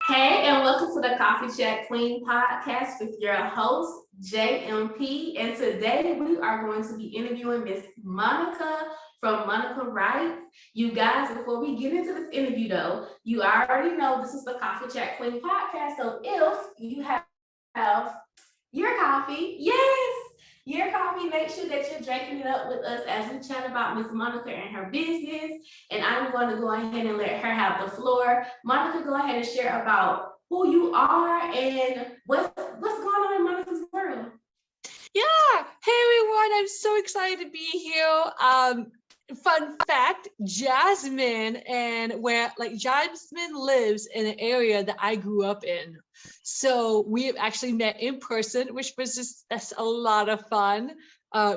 Hey, and welcome to the Coffee Chat Queen podcast with your host, JMP. And today we are going to be interviewing Miss Monica from Monica Writes. You guys, before we get into this interview though, you already know this is the Coffee Chat Queen podcast. So if you have your coffee, yes, your coffee, make sure that you're drinking it up with us as we chat about Miss Monica and her business. And I'm going to go ahead and let her have the floor. Monica, go ahead and share about who you are and what's going on in Monica's world. Yeah. Hey everyone, I'm so excited to be here. Fun fact, Jasmine Jasmine lives in an area that I grew up in. So we have actually met in person, which was that's a lot of fun.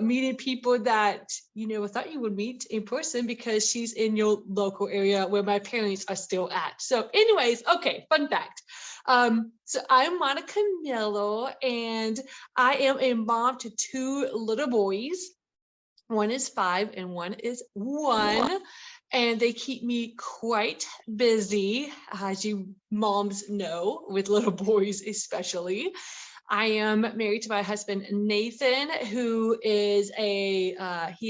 Meeting people that you never thought you would meet in person because she's in your local area where my parents are still at. So anyways, okay, fun fact. So I'm Monica Miller and I am a mom to two little boys. One is 5 and one is 1. And they keep me quite busy, as you moms know, with little boys especially. I am married to my husband, Nathan, who is he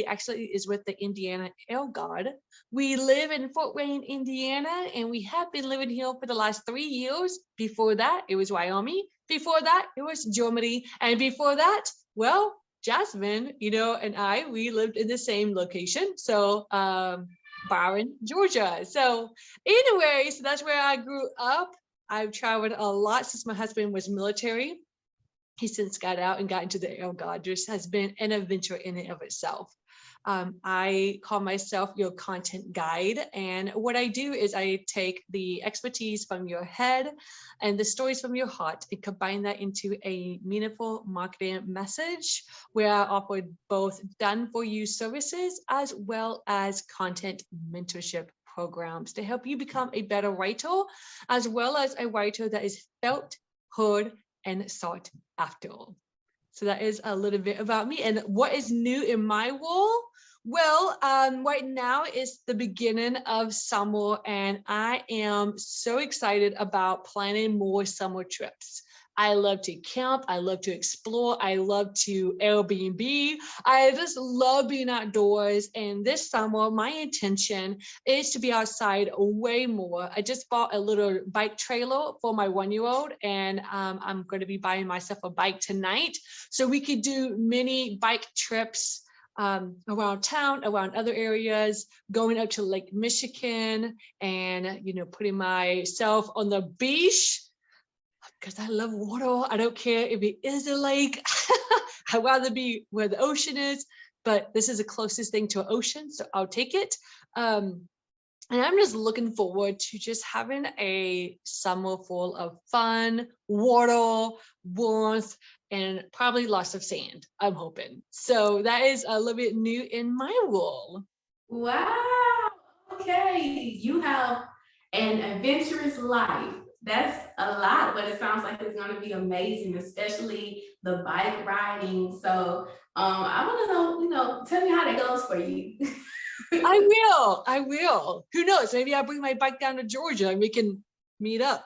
actually is with the Indiana Air Guard. We live in Fort Wayne, Indiana, and we have been living here for the last 3 years. Before that, it was Wyoming. Before that, it was Germany. And before that, well, Jasmine, and we lived in the same location. So, Byron, Georgia. So anyways, that's where I grew up. I've traveled a lot since my husband was military. He since got out and got into the Air Guard. Just has been an adventure in and of itself. I call myself your content guide. And what I do is I take the expertise from your head and the stories from your heart and combine that into a meaningful marketing message where I offer both done for you services as well as content mentorship programs to help you become a better writer, as well as a writer that is felt, heard, and sought after. So that is a little bit about me. And what is new in my world? Well, right now is the beginning of summer, and I am so excited about planning more summer trips. I love to camp. I love to explore. I love to Airbnb. I just love being outdoors. And this summer, my intention is to be outside way more. I just bought a little bike trailer for my 1-year-old, and I'm going to be buying myself a bike tonight so we could do mini bike trips around town, around other areas, going up to Lake Michigan and, putting myself on the beach because I love water. I don't care if it is a lake. I'd rather be where the ocean is, but this is the closest thing to an ocean, so I'll take it. And I'm just looking forward to just having a summer full of fun, water, warmth, and probably lots of sand, I'm hoping. So that is a little bit new in my world. Wow. Okay. You have an adventurous life. That's a lot, but it sounds like it's going to be amazing, especially the bike riding. So I want to know, tell me how that goes for you. I will. Who knows? Maybe I'll bring my bike down to Georgia and we can meet up.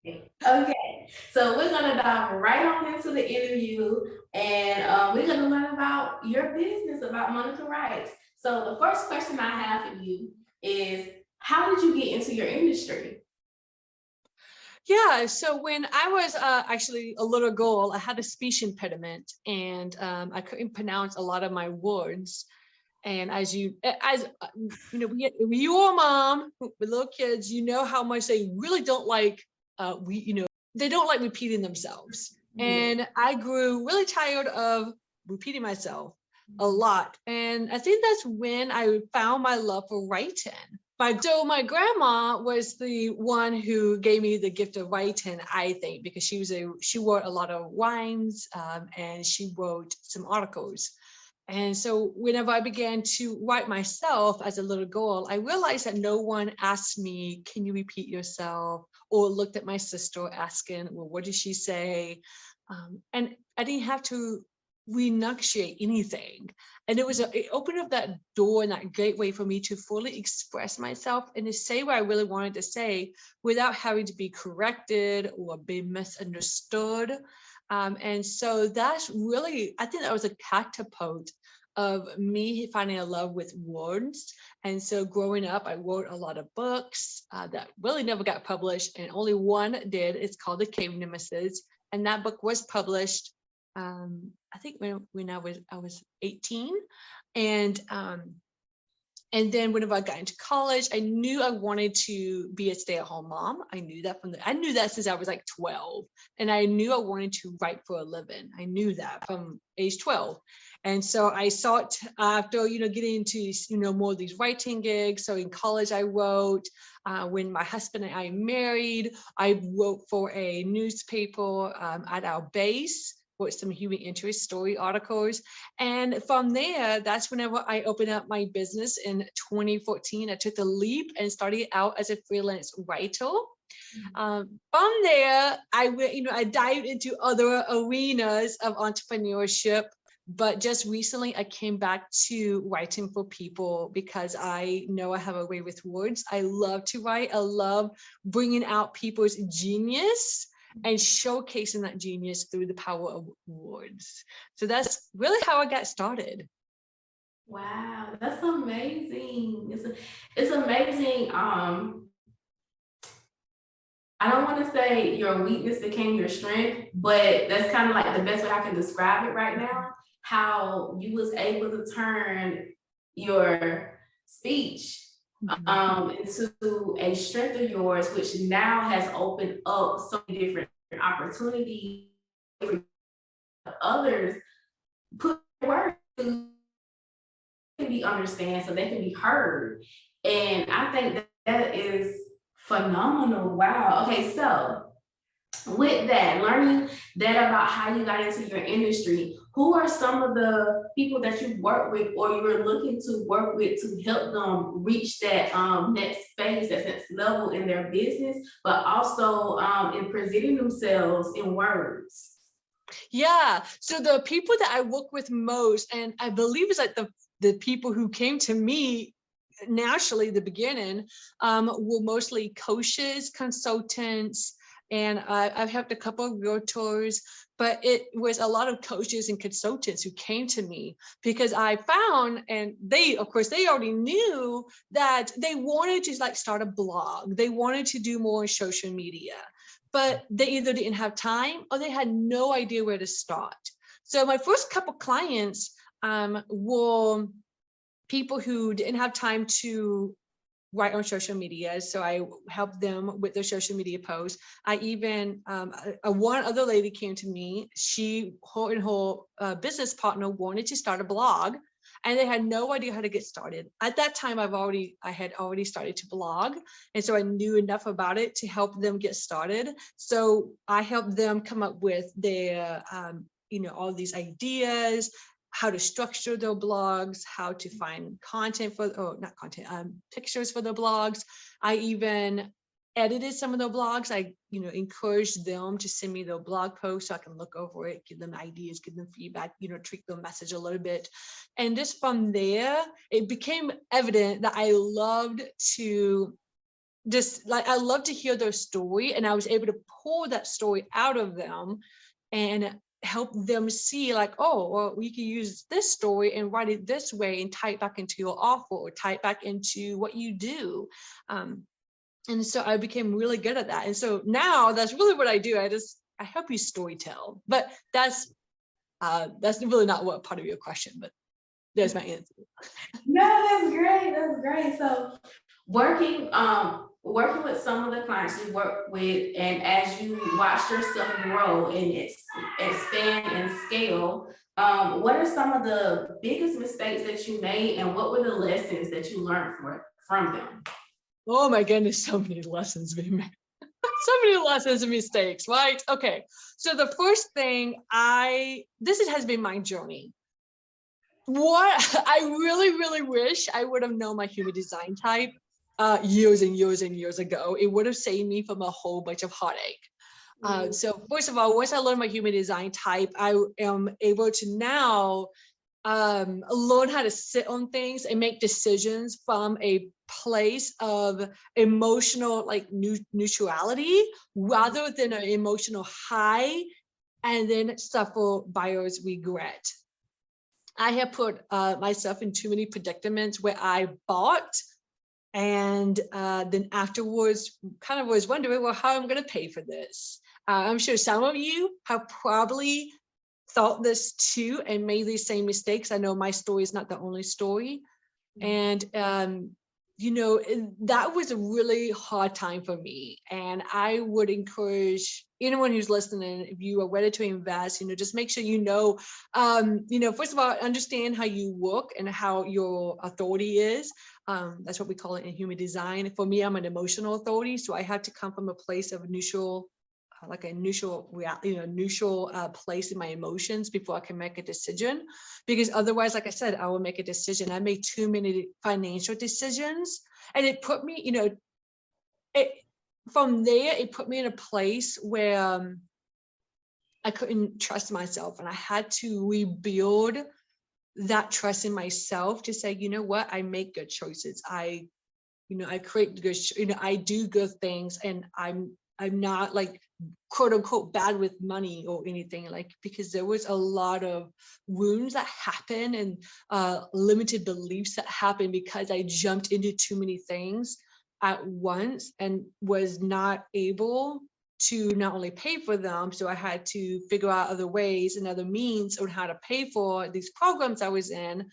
Okay, so we're gonna dive right on into the interview, and we're gonna learn about your business, about Monica Writes. So the first question I have for you is, how did you get into your industry? Yeah, so when I was actually a little girl, I had a speech impediment and I couldn't pronounce a lot of my words. And as you know, when you are a mom with little kids, you know how much they really don't like, they don't like repeating themselves. And I grew really tired of repeating myself a lot. And I think that's when I found my love for writing. So my grandma was the one who gave me the gift of writing, I think, because she wrote a lot of rhymes and she wrote some articles. And so whenever I began to write myself as a little girl, I realized that no one asked me, can you repeat yourself? Or looked at my sister asking, well, what did she say? And I didn't have to renegotiate anything. And it opened up that door and that gateway for me to fully express myself and to say what I really wanted to say without having to be corrected or be misunderstood. And so that's really, I think that was a catapult of me finding a love with words. And so growing up, I wrote a lot of books that really never got published, and only one did. It's called The Cave Nemesis. And that book was published, I think when I was 18. And then whenever I got into college, I knew I wanted to be a stay-at-home mom. I knew that since I was like 12. And I knew I wanted to write for a living. I knew that from age 12. And so I sought after, getting into, more of these writing gigs. So in college, I wrote. When my husband and I married, I wrote for a newspaper at our base, with some human interest story articles. And from there, that's whenever I opened up my business in 2014. I took the leap and started out as a freelance writer. From there, I dived into other arenas of entrepreneurship. But just recently, I came back to writing for people because I know I have a way with words. I love to write. I love bringing out people's genius and showcasing that genius through the power of words. So that's really how I got started. Wow, that's amazing. It's amazing. I don't want to say your weakness became your strength, but that's kind of like the best way I can describe it right now. How you was able to turn your speech into a strength of yours, which now has opened up so many different opportunities for others. Put words to be understand so they can be heard. And I think that is phenomenal. Wow. Okay, so with that, learning that about how you got into your industry, who are some of the people that you work with or you're looking to work with to help them reach that next phase, that next level in their business, but also in presenting themselves in words? Yeah, so the people that I work with most, and I believe it's like the people who came to me naturally, the beginning, were mostly coaches, consultants, and I've helped a couple of realtors, but it was a lot of coaches and consultants who came to me because I found, and they, of course, they already knew that they wanted to like start a blog. They wanted to do more on social media, but they either didn't have time or they had no idea where to start. So my first couple clients were people who didn't have time to write on social media. So I helped them with their social media posts. I even, one other lady came to me, her and her business partner wanted to start a blog and they had no idea how to get started. At that time, I had already started to blog. And so I knew enough about it to help them get started. So I helped them come up with their, all these ideas, how to structure their blogs, how to find content pictures for their blogs. I even edited some of their blogs. I, encouraged them to send me their blog posts so I can look over it, give them ideas, give them feedback, tweak their message a little bit. And just from there, it became evident that I loved to hear their story, and I was able to pull that story out of them and help them see like, oh, well, we can use this story and write it this way and tie it back into your offer or tie it back into what you do. And so I became really good at that. And so now that's really what I do. I help you storytell, but that's really not what part of your question, but there's my answer. No, that's great. That's great. So working with some of the clients you work with, and as you watch yourself grow and expand and scale, what are some of the biggest mistakes that you made, and what were the lessons that you learned from them? Oh my goodness, so many lessons being made. So many lessons and mistakes, right? Okay, so the first thing this has been my journey. What I really, really wish I would have known my human design type years and years and years ago. It would have saved me from a whole bunch of heartache. So first of all, once I learned my human design type, I am able to now learn how to sit on things and make decisions from a place of emotional like neutrality rather than an emotional high and then suffer buyer's regret. I have put myself in too many predicaments where I bought and then afterwards kind of was wondering, well, how I'm going to pay for this. I'm sure some of you have probably thought this too and made these same mistakes. I know my story is not the only story. And, you know, that was a really hard time for me. And I would encourage anyone who's listening, if you are ready to invest, you know, just make sure you know, first of all, understand how you work and how your authority is. That's what we call it in human design. For me, I'm an emotional authority. So I had to come from a place of neutral, like a neutral place in my emotions before I can make a decision, because otherwise, like I said, I will make a decision. I made too many financial decisions, and it put me, from there, it put me in a place where I couldn't trust myself, and I had to rebuild that trust in myself to say, you know what, I make good choices. I create good, I do good things, and I'm not like quote unquote bad with money or anything, like, because there was a lot of wounds that happened and limited beliefs that happened because I jumped into too many things at once and was not able to not only pay for them. So I had to figure out other ways and other means on how to pay for these programs I was in.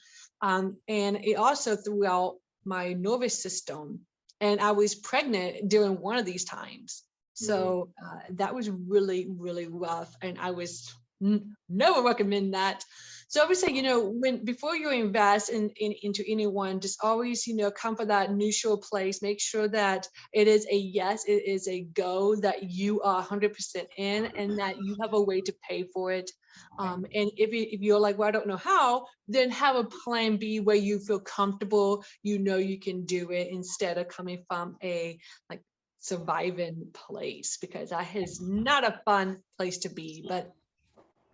And it also threw out my nervous system. And I was pregnant during one of these times. So that was really, really rough. And I was never recommend that. So I would say, before you invest into anyone, just always, come from that neutral place. Make sure that it is a yes, it is a go, that you are 100% in, and that you have a way to pay for it. And if you're like, well, I don't know how, then have a plan B where you feel comfortable, you can do it, instead of coming from a like surviving place, because that is not a fun place to be. But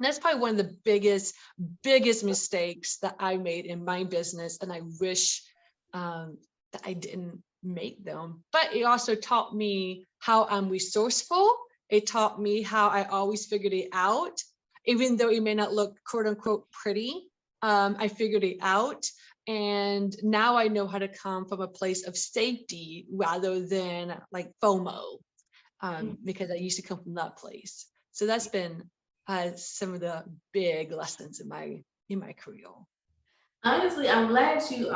that's probably one of the biggest mistakes that I made in my business, and I wish that I didn't make them. But it also taught me how I'm resourceful. It taught me how I always figured it out, even though it may not look quote unquote pretty. I figured it out, and now I know how to come from a place of safety rather than like FOMO, because I used to come from that place. So that's been some of the big lessons in my career. Honestly, I'm glad you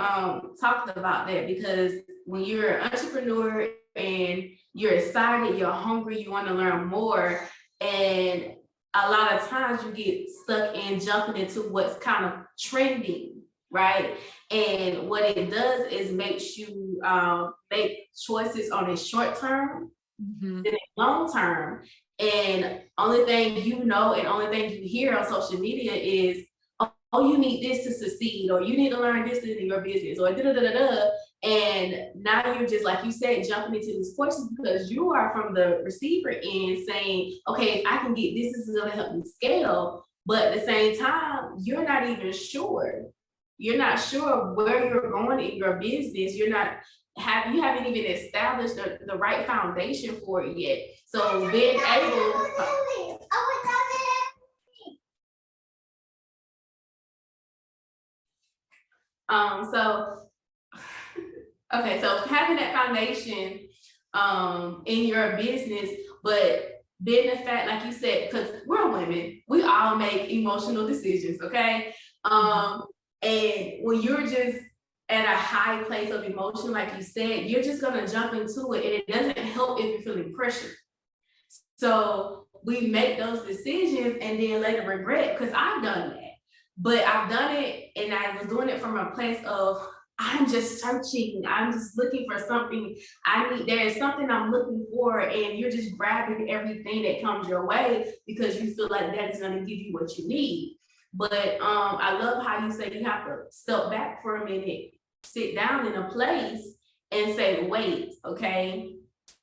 talked about that, because when you're an entrepreneur and you're excited, you're hungry, you want to learn more, and a lot of times you get stuck in jumping into what's kind of trending, right? And what it does is makes you make choices on a short term, than a long term. And only thing and only thing you hear on social media is, oh, you need this to succeed, or you need to learn this in your business, or da da da da da. And now you're just, like you said, jumping into these courses because you are from the receiver end saying, okay, if I can get this, this is going to help me scale. But at the same time, you're not even sure. You're not sure where you're going in your business. You haven't even established the right foundation for it yet. So being able. So having that foundation in your business, but being the fact, like you said, because we're women, we all make emotional decisions, okay? And when you're just at a high place of emotion, like you said, you're just gonna jump into it, and it doesn't help if you're feeling pressured. So we make those decisions and then later regret, because I've done that. But I've done it, and I was doing it from a place of, I'm just searching. I'm just looking for something. There is something I'm looking for, and you're just grabbing everything that comes your way because you feel like that is going to give you what you need. But I love how you say you have to step back for a minute, sit down in a place and say, wait, okay,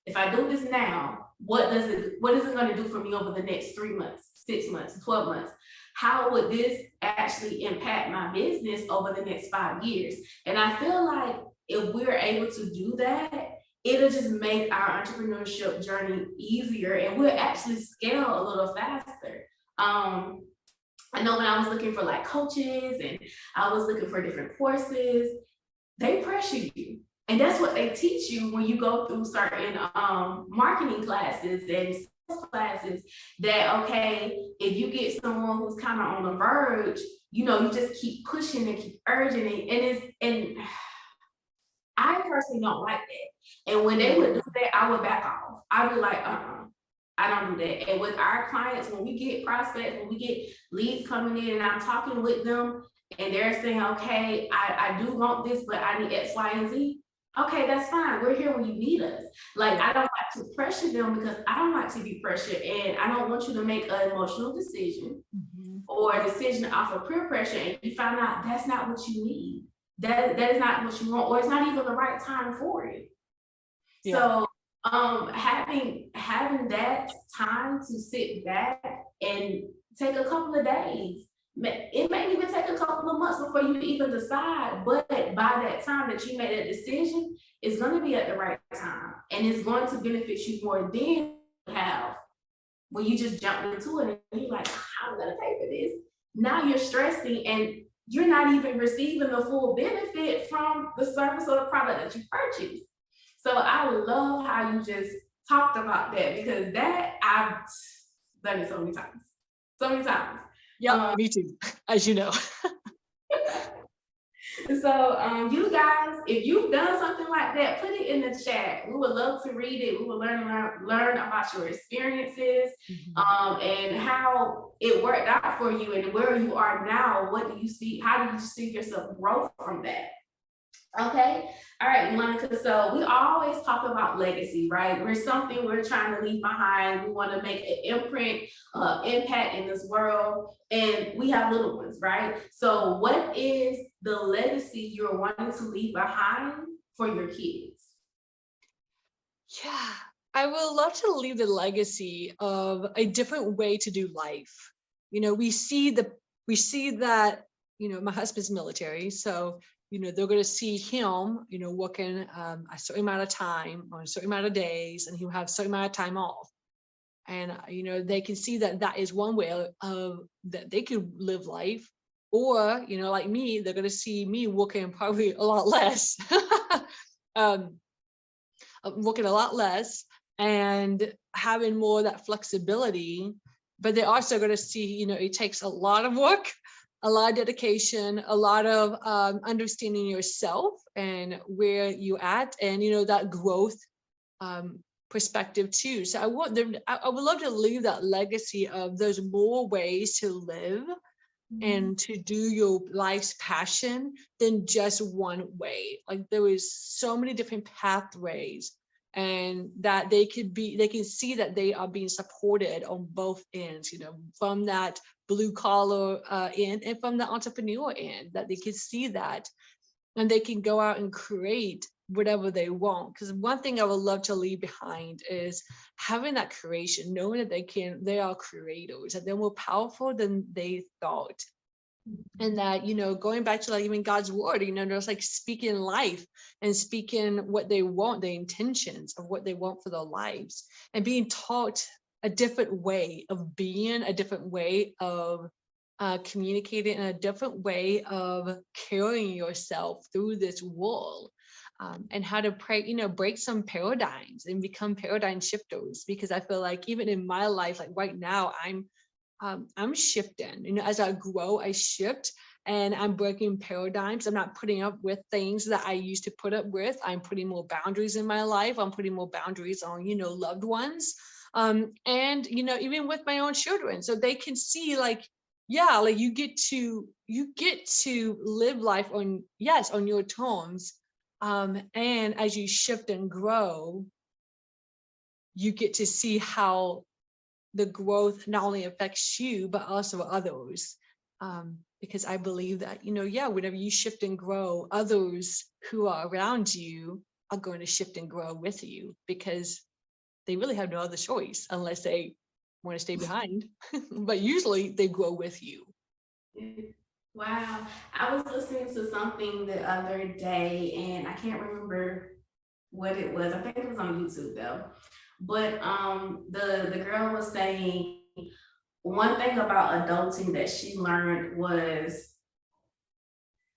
if I do this now, what is it going to do for me over the next 3 months, 6 months, 12 months? How would this actually impact my business over the next 5 years? And I feel like if we're able to do that, it'll just make our entrepreneurship journey easier and we'll actually scale a little faster. I know when I was looking for like coaches and I was looking for different courses, they pressure you. And that's what they teach you when you go through certain marketing classes and sales classes, that, okay, if you get someone who's kind of on the verge, you know, you just keep pushing and keep urging it. And I personally don't like that. And when they would do that, I would back off. I'd be like, I don't do that. And with our clients, when we get prospects, when we get leads coming in and I'm talking with them and they're saying, okay, I do want this, but I need X, Y, and Z. Okay, that's fine. We're here when you need us. Like, I don't like to pressure them because I don't like to be pressured, and I don't want you to make an emotional decision or a decision off of peer pressure and you find out that's not what you need. That is not what you want, or it's not even the right time for it. Yeah. So having that time to sit back and take a couple of days, it may even take a couple of months before you even decide, but by that time that you made that decision, it's going to be at the right time and it's going to benefit you more than you have when you just jump into it and you're like, I'm going to pay for this. Now you're stressing and you're not even receiving the full benefit from the service or the product that you purchased. So I love how you just talked about that, because that I've done it so many times. So many times. Yeah, me too, as you know. So you guys, if you've done something like that, put it in the chat. We would love to read it. We will learn about your experiences, and how it worked out for you and where you are now. What do you see? How do you see yourself grow from that? Okay. All right, Monica. So we always talk about legacy, right? We're something we're trying to leave behind. We want to make an imprint, impact in this world, and we have little ones, right? So what is the legacy you're wanting to leave behind for your kids? Yeah, I would love to leave the legacy of a different way to do life. You know, we see that, you know, my husband's military, so you know, they're going to see him, you know, working a certain amount of time on a certain amount of days, and he'll have a certain amount of time off. And, you know, they can see that that is one way of that they could live life. Or, you know, like me, they're going to see me working probably a lot less, working a lot less and having more of that flexibility. But they're also going to see, you know, it takes a lot of work, a lot of dedication, a lot of understanding yourself and where you're at, and you know, that growth perspective too. So I would love to leave that legacy of there's more ways to live and to do your life's passion than just one way. Like there is so many different pathways, and that they can see that they are being supported on both ends, you know, from that blue collar end and from the entrepreneur end, that they can see that and they can go out and create whatever they want. Because one thing I would love to leave behind is having that creation, knowing that they are creators, that they're more powerful than they thought. And that, you know, going back to like even God's word, you know, just like speaking life and speaking what they want, the intentions of what they want for their lives, and being taught a different way of being, a different way of communicating, and a different way of carrying yourself through this world, and how to pray, you know, break some paradigms and become paradigm shifters. Because I feel like even in my life, like right now, I'm shifting, you know, as I grow, I shift and I'm breaking paradigms. I'm not putting up with things that I used to put up with. I'm putting more boundaries in my life. I'm putting more boundaries on, you know, loved ones. And, you know, even with my own children, so they can see like, yeah, like you get to live life on your terms. And as you shift and grow, you get to see how the growth not only affects you, but also others. Because I believe that, you know, yeah, whenever you shift and grow, others who are around you are going to shift and grow with you, because they really have no other choice unless they want to stay behind. But usually they grow with you. Wow. I was listening to something the other day and I can't remember what it was. I think it was on YouTube though. But the girl was saying one thing about adulting that she learned was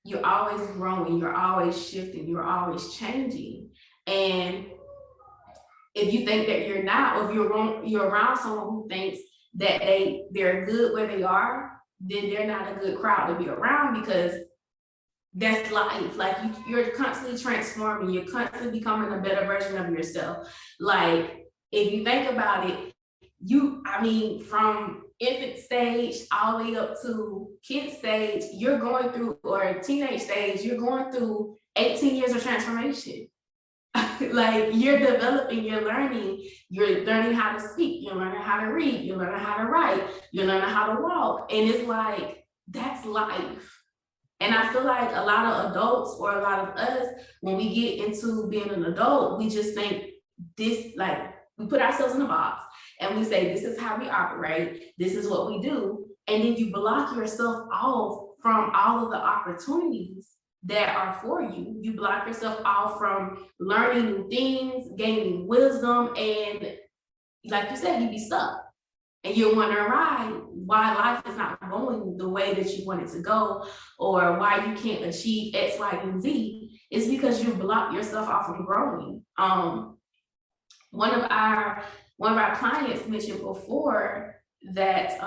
you're always growing, you're always shifting, you're always changing. And if you think that you're not, or if you're around someone who thinks that they're good where they are, then they're not a good crowd to be around, because that's life. Like you're constantly transforming, you're constantly becoming a better version of yourself. Like if you think about it, from infant stage all the way up to kid stage, you're going through, or teenage stage, you're going through 18 years of transformation. Like you're developing, you're learning how to speak, you're learning how to read, you're learning how to write, you're learning how to walk. And it's like, that's life. And I feel like a lot of adults, or a lot of us, when we get into being an adult, we just think this, like we put ourselves in a box and we say, this is how we operate, this is what we do. And then you block yourself off from all of the opportunities that are for you. You block yourself off from learning new things, gaining wisdom, and like you said, you be stuck. And you're wondering why life is not going the way that you want it to go, or why you can't achieve X, Y, and Z. It's because you block yourself off from growing. One of our clients mentioned before that,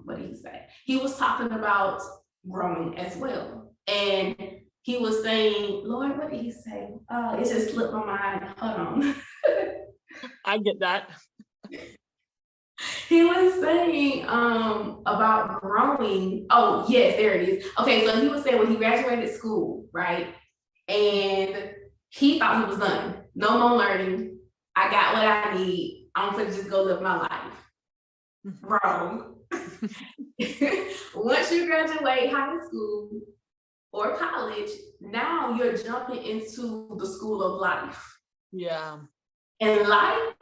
what did he say? He was talking about growing as well. And he was saying, Lord, what did he say? It just slipped my mind. Hold on. I get that. He was saying about growing. Oh, yes, there it is. Okay, so he was saying when he graduated school, right? And he thought he was done. No more learning. I got what I need. I'm gonna just go live my life. Wrong. Once you graduate high school or college, now you're jumping into the school of life. Yeah. And life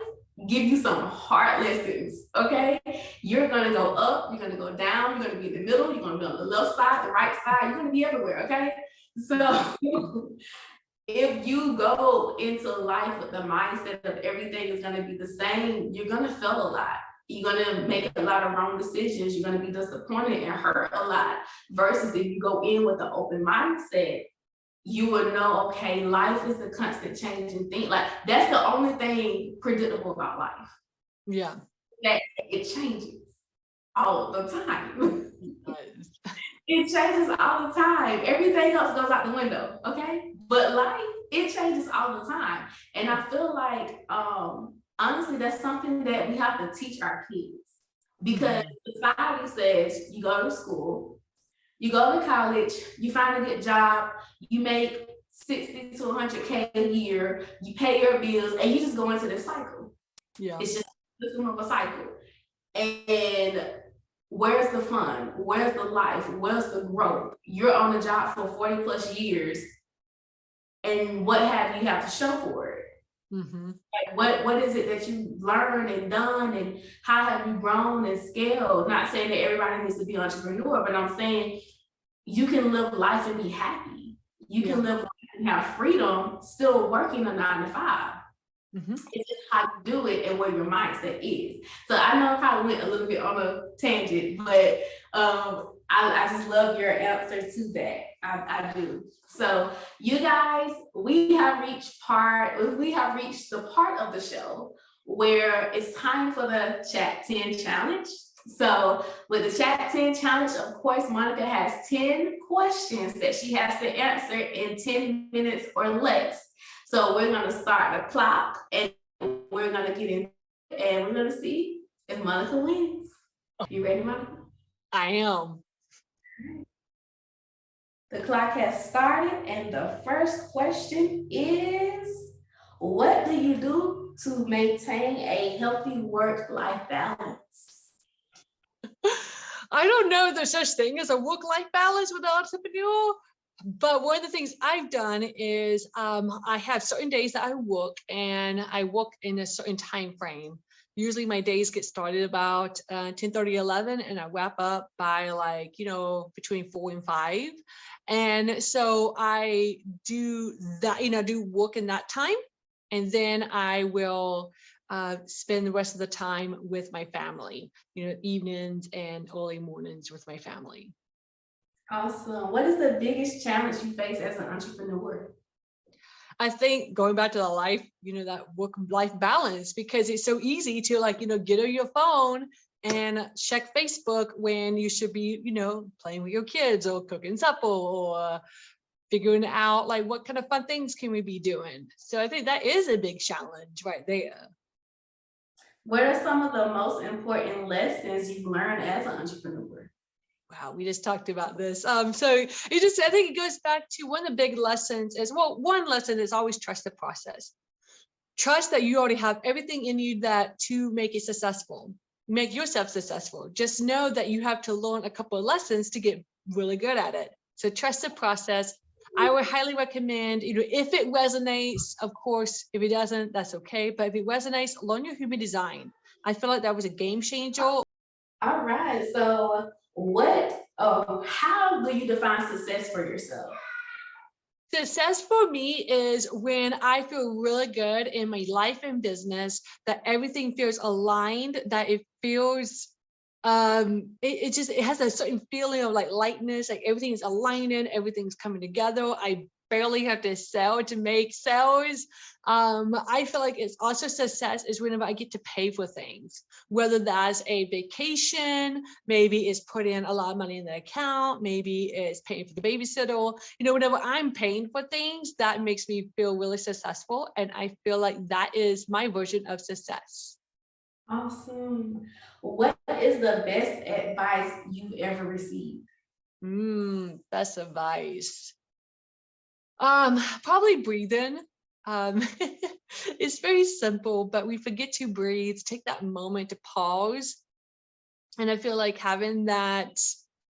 give you some hard lessons, okay? You're gonna go up, you're gonna go down, you're gonna be in the middle, you're gonna be on the left side, the right side, you're gonna be everywhere, okay? So if you go into life with the mindset of everything is gonna be the same, you're gonna fail a lot. You're gonna make a lot of wrong decisions, you're gonna be disappointed and hurt a lot. Versus if you go in with an open mindset, you would know, okay, life is a constant changing thing. Like that's the only thing predictable about life. Yeah. That it changes all the time. It changes all the time. Everything else goes out the window, okay? But life, it changes all the time. And I feel like, honestly, that's something that we have to teach our kids. Because society says you go to school, you go to college, you find a good job, you make 60 to 100K a year, you pay your bills, and you just go into this cycle. Yeah. It's just a cycle. And where's the fun? Where's the life? Where's the growth? You're on the job for 40 plus years, and what have you have to show for it? Mm-hmm. Like what is it that you learned and done, and how have you grown and scaled? Not saying that everybody needs to be an entrepreneur, but I'm saying you can live life and be happy. You can live life and have freedom, still working a 9 to 5. Mm-hmm. It's just how you do it and where your mindset is. So I know I probably went a little bit on a tangent, but I just love your answer to that. I do. So you guys, we have reached the part of the show where it's time for the Chat 10 challenge. So with the Chat 10 challenge, of course, Monica has 10 questions that she has to answer in 10 minutes or less. So we're going to start the clock, and we're going to get in, and we're going to see if Monica wins. You ready, Monica? I am. The clock has started, and the first question is, what do you do to maintain a healthy work-life balance? I don't know if there's such thing as a work-life balance with an entrepreneur, But one of the things I've done is I have certain days that I work, and I work in a certain time frame. Usually my days get started about 10:30, 11, and I wrap up by like, between 4 and 5. And so I do that, do work in that time. And then I will spend the rest of the time with my family, evenings and early mornings with my family. Awesome. What is the biggest challenge you face as an entrepreneur? I think going back to the life, that work-life balance, because it's so easy to get on your phone and check Facebook when you should be, playing with your kids or cooking supper or figuring out like what kind of fun things can we be doing. So I think that is a big challenge right there. What are some of the most important lessons you've learned as an entrepreneur? Wow, we just talked about this. So I think it goes back to one of the big lessons is, well, one lesson is always trust the process. Trust that you already have everything in you that to make it successful, make yourself successful. Just know that you have to learn a couple of lessons to get really good at it. So trust the process. I would highly recommend, if it resonates, of course, if it doesn't, that's okay. But if it resonates, learn your human design. I feel like that was a game changer. All right. So how do you define success for yourself? Success for me is when I feel really good in my life and business, that everything feels aligned, that it feels it has a certain feeling of like lightness, like everything's aligning, everything's coming together. I barely have to sell to make sales. I feel like it's also success is whenever I get to pay for things, whether that's a vacation, maybe it's putting a lot of money in the account, maybe it's paying for the babysitter, whenever I'm paying for things, that makes me feel really successful. And I feel like that is my version of success. Awesome. What is the best advice you've ever received? Best advice. Probably breathing. It's very simple, but we forget to breathe, take that moment to pause. And I feel like having that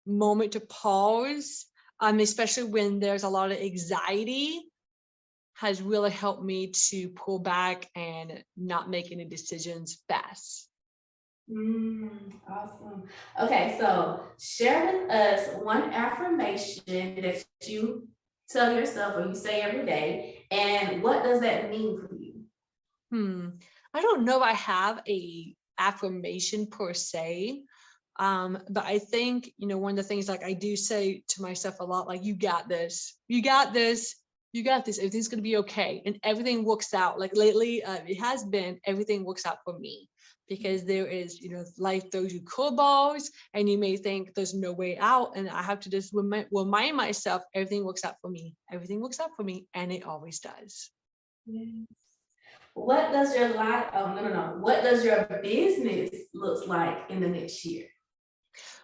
moment to pause, especially when there's a lot of anxiety, has really helped me to pull back and not make any decisions fast. Awesome. Okay, so share with us one affirmation that you tell yourself or you say every day, and what does that mean for you? I don't know if I have a affirmation per se. But I think, one of the things like I do say to myself a lot, like, you got this, you got this, you got this, everything's going to be okay. And everything works out. Like lately, it has been, everything works out for me, because there is, life throws you curveballs and you may think there's no way out. And I have to just remind myself, everything works out for me. Everything works out for me. And it always does. Yes. What does your life, oh, no. What does your business looks like in the next year?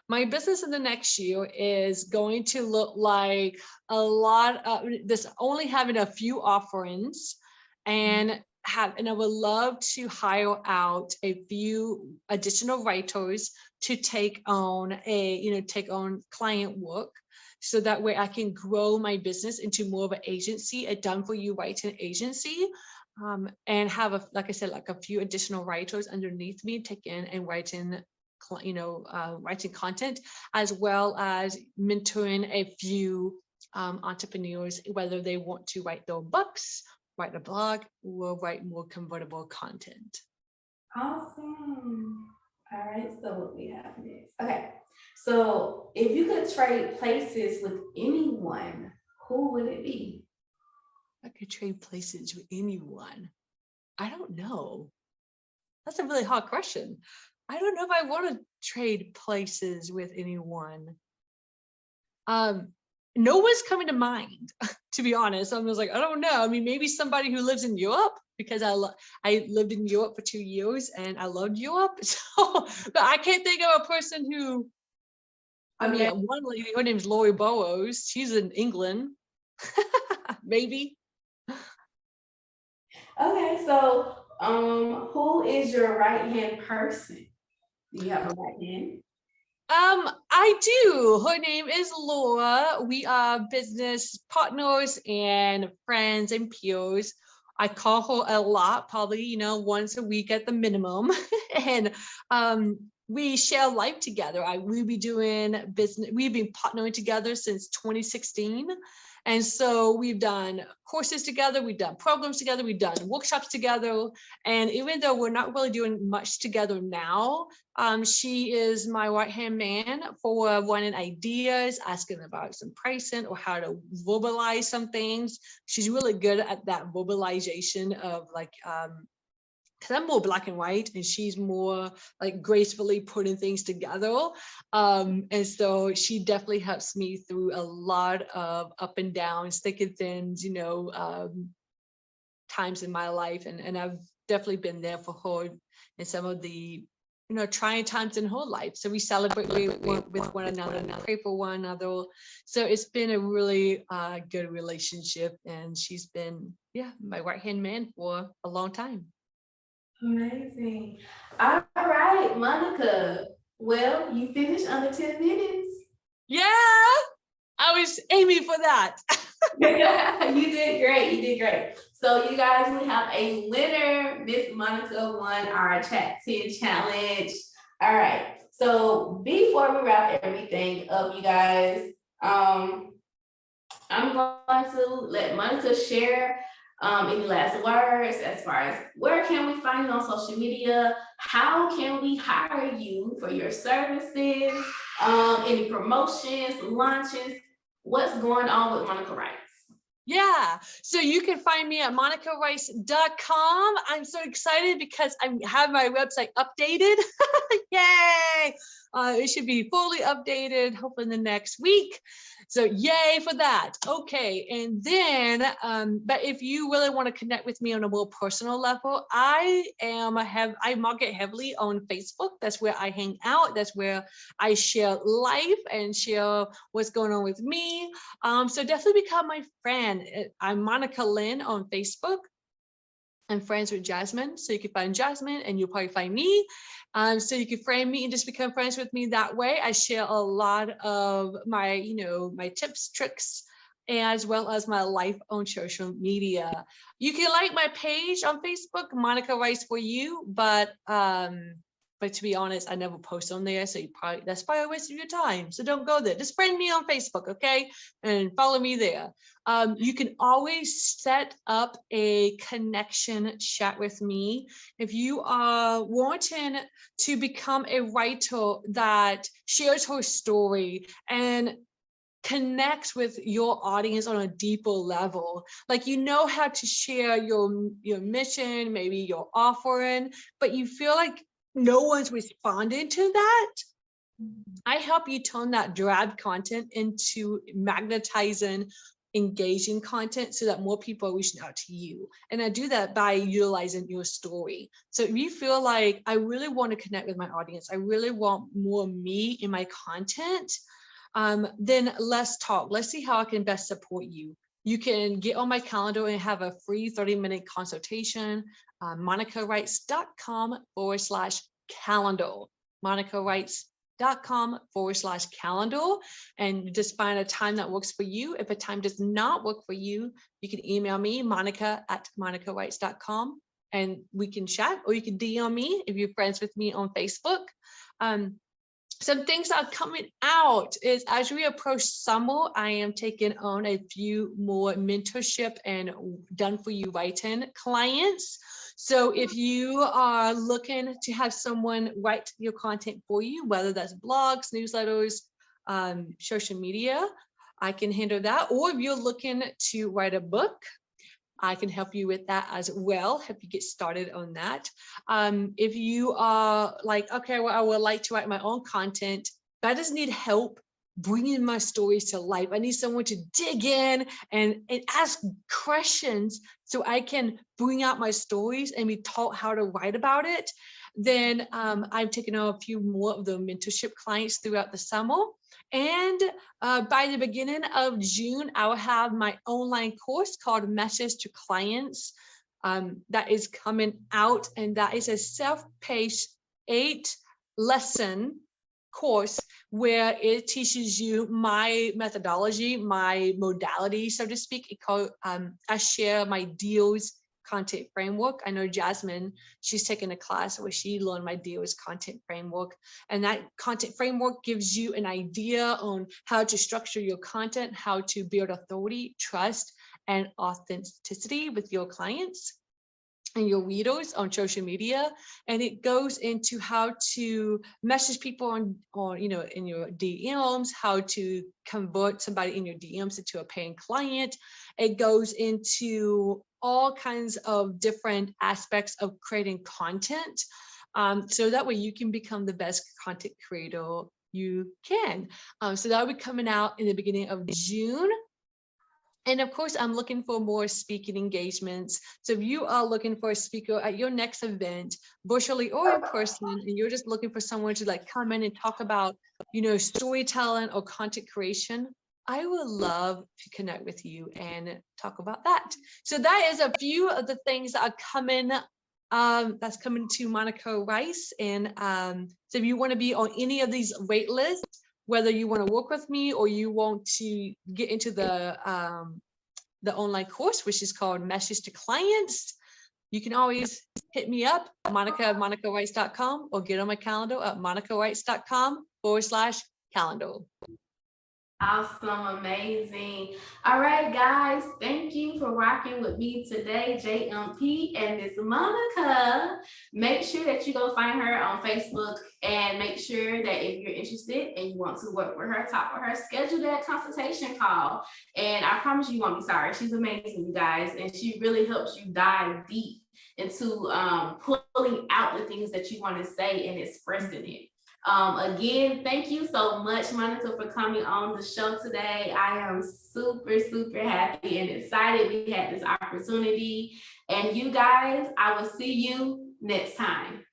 My business in the next year is going to look like a lot of this, only having a few offerings, and I would love to hire out a few additional writers to take on client work, so that way I can grow my business into more of an agency, a done for you writing agency, and have like I said, like a few additional writers underneath me taking and writing writing content, as well as mentoring a few entrepreneurs, whether they want to write their books, write a blog, or write more convertible content. Awesome. All right, so what we have next. Okay, so if you could trade places with anyone, who would it be? I could trade places with anyone. I don't know. That's a really hard question. I don't know if I want to trade places with anyone. No one's coming to mind, to be honest. I was like, I don't know. I mean, maybe somebody who lives in Europe, because I lived in Europe for 2 years and I loved Europe. So, but I can't think of a person who. I mean, one lady, her name's Lori Burrows. She's in England. Maybe. Okay, so who is your right hand person? Do you have a right hand? I do. Her name is Laura. We are business partners and friends and peers. I call her a lot, probably, once a week at the minimum. And we share life together. We've been doing business, we've been partnering together since 2016. And so we've done courses together, we've done programs together, we've done workshops together. And even though we're not really doing much together now, she is my right-hand man for running ideas, asking about some pricing or how to verbalize some things. She's really good at that verbalization of like, because I'm more black and white and she's more like gracefully putting things together. And so she definitely helps me through a lot of up and downs, thick and thins, times in my life. And I've definitely been there for her in some of the, trying times in her life. So we celebrate with one another and pray for one another. So it's been a really good relationship. And she's been, my right-hand man for a long time. Amazing. All right, Monica. Well, you finished under 10 minutes. Yeah, I was aiming for that. You did great. You did great. So you guys, we have a winner. Miss Monica won our Chat 10 challenge. All right. So before we wrap everything up, you guys, I'm going to let Monica share any last words as far as where can we find you on social media? How can we hire you for your services? Any promotions, launches? What's going on with Monica Writes? Yeah, so you can find me at monicarice.com. I'm so excited because I have my website updated. Yay! It should be fully updated, hopefully in the next week. So yay for that. Okay, and then, but if you really want to connect with me on a more personal level, I market heavily on Facebook. That's where I hang out. That's where I share life and share what's going on with me. So definitely become my friend. I'm Monica Lynn on Facebook. I'm friends with Jasmine, so you can find Jasmine and you'll probably find me. So you can friend me and just become friends with me that way. I share a lot of my, my tips, tricks, as well as my life on social media. You can like my page on Facebook, Monica Writes for You, but to be honest, I never post on there, so that's probably a waste of your time. So don't go there. Just friend me on Facebook, okay? And follow me there. You can always set up a connection chat with me. If you are wanting to become a writer that shares her story and connects with your audience on a deeper level, like how to share your mission, maybe your offering, but you feel like no one's responding to that, I help you turn that drab content into magnetizing, engaging content so that more people are reaching out to you. And I do that by utilizing your story. So if you feel like I really want to connect with my audience, I really want more me in my content, then let's talk. Let's see how I can best support you. You can get on my calendar and have a free 30-minute consultation, monicarice.com/calendar, monicarice.com/calendar, and just find a time that works for you. If a time does not work for you, you can email me, monica@monicarice.com, and we can chat, or you can DM me if you're friends with me on Facebook. Some things that are coming out is as we approach summer, I am taking on a few more mentorship and done for you writing clients. So if you are looking to have someone write your content for you, whether that's blogs, newsletters, social media, I can handle that. Or if you're looking to write a book, I can help you with that as well, help you get started on that. If you are like, okay, well, I would like to write my own content, but I just need help bringing my stories to life. I need someone to dig in and ask questions so I can bring out my stories and be taught how to write about it. Then I'm taking on a few more of the mentorship clients throughout the summer. And by the beginning of June, I will have my online course called Message to Clients that is coming out. And that is a self-paced 8-lesson course where it teaches you my methodology, my modality, so to speak. I share my deals content framework. I know Jasmine, she's taken a class where she learned my deals content framework. And that content framework gives you an idea on how to structure your content, how to build authority, trust, and authenticity with your clients and your readers on social media. And it goes into how to message people on in your DMs, how to convert somebody in your DMs into a paying client. It goes into all kinds of different aspects of creating content, so that way you can become the best content creator you can. So that will be coming out in the beginning of June. And of course, I'm looking for more speaking engagements. So if you are looking for a speaker at your next event, virtually or in person, and you're just looking for someone to like come in and talk about, storytelling or content creation, I would love to connect with you and talk about that. So that is a few of the things that are coming. That's coming to Monica Rice. And so if you want to be on any of these wait lists, whether you want to work with me or you want to get into the online course, which is called Message to Clients, you can always hit me up, Monica at monicarice.com, or get on my calendar at monicarice.com/calendar. Awesome, amazing. All right, guys, thank you for rocking with me today, JMP and Miss Monica. Make sure that you go find her on Facebook, and make sure that if you're interested and you want to work with her, talk with her, schedule that consultation call. And I promise you won't be sorry. She's amazing, you guys, and she really helps you dive deep into pulling out the things that you want to say and expressing it. Again, thank you so much, Monica, for coming on the show today. I am super, super happy and excited we had this opportunity. And you guys, I will see you next time.